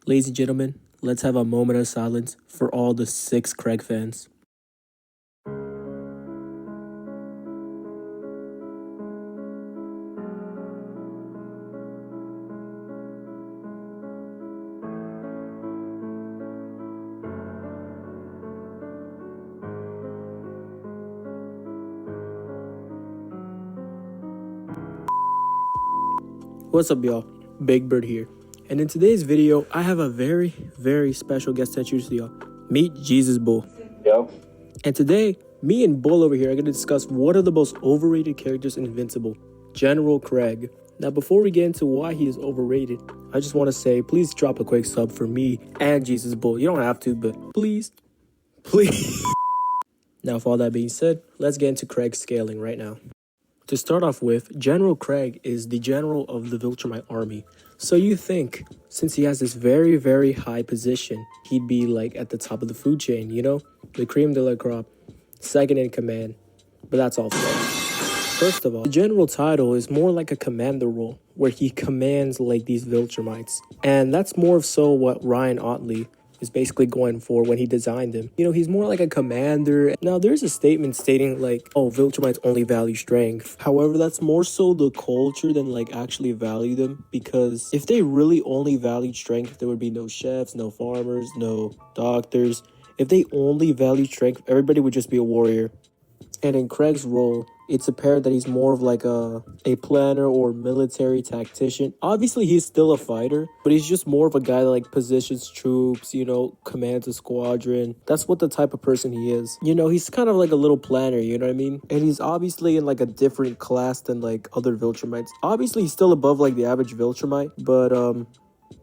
Ladies and gentlemen, let's have a moment of silence for all the 6 Kregg fans. What's up, y'all? Big Bird here. And in today's video, I have a very special guest to introduce to y'all. Meet Jesus Bull. Yo. And today, me and Bull over here are going to discuss what are the most overrated characters in Invincible. General Kregg. Now, before we get into why he is overrated, I just want to say, please drop a quick sub for me and Jesus Bull. You don't have to, but please. Now, with all that being said, let's get into Kregg's scaling right now. To start off with, General Kregg is the general of the Viltrumite army. So you think, since he has this very high position, he'd be like at the top of the food chain, you know? The cream de la crop, second in command. But that's all false. First of all, the general title is more like a commander role, where he commands like these Viltrumites. And that's more so what Ryan Ottley is basically going for when he designed him. You know, he's more like a commander. Now, there's a statement stating like, oh, Viltrumites only value strength. However, that's more so the culture than like actually value them, because if they really only valued strength, there would be no chefs, no farmers, no doctors. If they only valued strength, everybody would just be a warrior. And in Kregg's role, it's apparent that he's more of like a planner or military tactician. Obviously, he's still a fighter, but he's just more of a guy that like positions troops, you know, commands a squadron. That's what the type of person he is. You know, he's kind of like a little planner, you know what I mean? And he's obviously in like a different class than like other Viltrumites. Obviously, he's still above like the average Viltrumite, but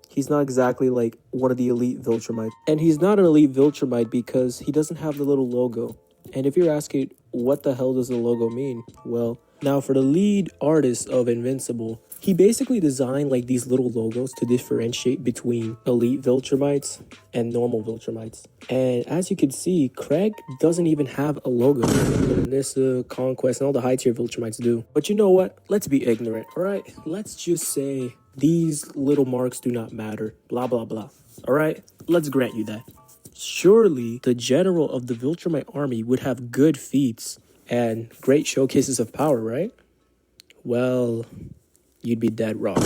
he's not exactly like one of the elite Viltrumites. And he's not an elite Viltrumite because he doesn't have the little logo. And if you're asking, what the hell does the logo mean? Well, now for the lead artist of Invincible, he basically designed like these little logos to differentiate between elite Viltrumites and normal Viltrumites. And as you can see, Kregg doesn't even have a logo. Nissa, Conquest, and all the high tier Viltrumites do. But you know what? Let's be ignorant, alright? Let's just say these little marks do not matter. Blah, blah, blah. Alright? Let's grant you that. Surely, the general of the Viltrumite army would have good feats and great showcases of power, right? Well, you'd be dead wrong.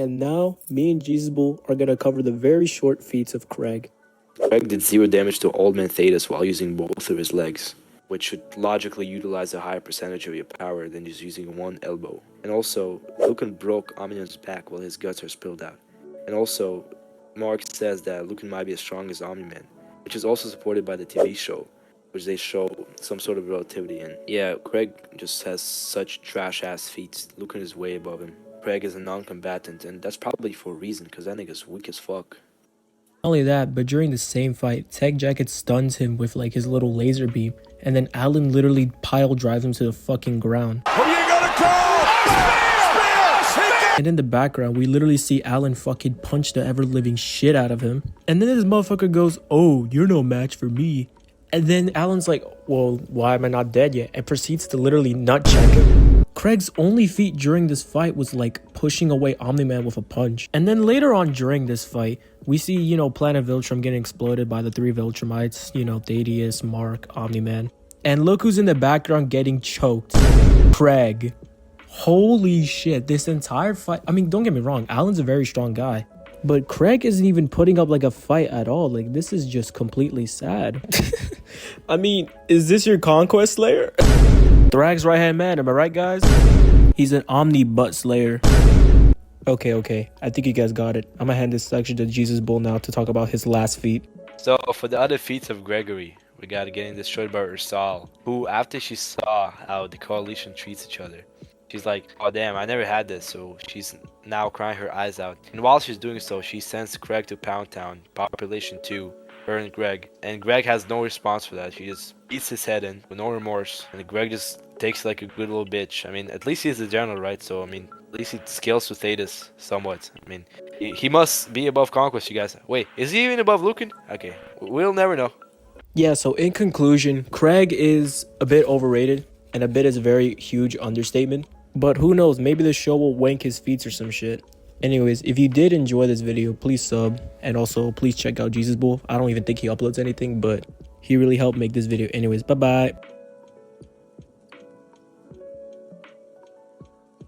And now, me and Jesus Bull are going to cover the very short feats of Kregg. Kregg did 0 damage to Old Man Thetis while using both of his legs, which should logically utilize a higher percentage of your power than just using one elbow. And also, Lucan broke Omnion's back while his guts are spilled out. And also, Mark says that Lucan might be as strong as Omni-Man, which is also supported by the TV show, which they show some sort of relativity in. Yeah, Kregg just has such trash-ass feats. Lucan is way above him. Kregg is a non-combatant, and that's probably for a reason, because that nigga's weak as fuck. Not only that, but during the same fight, Tech Jacket stuns him with like his little laser beam, and then Alan literally pile drives him to the fucking ground. Who you gonna call? And in the background, we literally see Alan fucking punch the ever-living shit out of him. And then this motherfucker goes, oh, you're no match for me. And then Alan's like, well, why am I not dead yet? And proceeds to literally nut check him. Kregg's only feat during this fight was like pushing away Omni-Man with a punch. And then later on during this fight, we see, you know, Planet Viltrum getting exploded by the 3 Viltrumites, you know, Thaddeus, Mark, Omni-Man. And look who's in the background getting choked. Kregg. Holy shit, this entire fight, I mean, don't get me wrong, Alan's a very strong guy, but Kregg isn't even putting up like a fight at all. Like, this is just completely sad. I mean, is this your Conquest Slayer? Thrag's right-hand man, am I right, guys? He's an Omni butt slayer. Okay, I think you guys got it. I'm gonna hand this section to Jesus Bull now to talk about his last feat. So, for the other feats of Gregory, we gotta get destroyed by Ursal, who, after she saw how the coalition treats each other, she's like, oh damn, I never had this, so she's now crying her eyes out. And while she's doing so, she sends Kregg to Pound Town, population 2, her and Kregg. And Kregg has no response for that. She just beats his head in with no remorse. And Kregg just takes like a good little bitch. I mean, at least he's the general, right? So, I mean, at least he scales with Thetis somewhat. I mean, he must be above Conquest, you guys. Wait, is he even above Lucan? Okay, we'll never know. Yeah, so in conclusion, Kregg is a bit overrated, and a bit is a very huge understatement. But who knows, maybe the show will wank his feats or some shit. Anyways, if you did enjoy this video, please sub, and also please check out Jesus Bull. I don't even think he uploads anything, but he really helped make this video. Anyways, bye bye.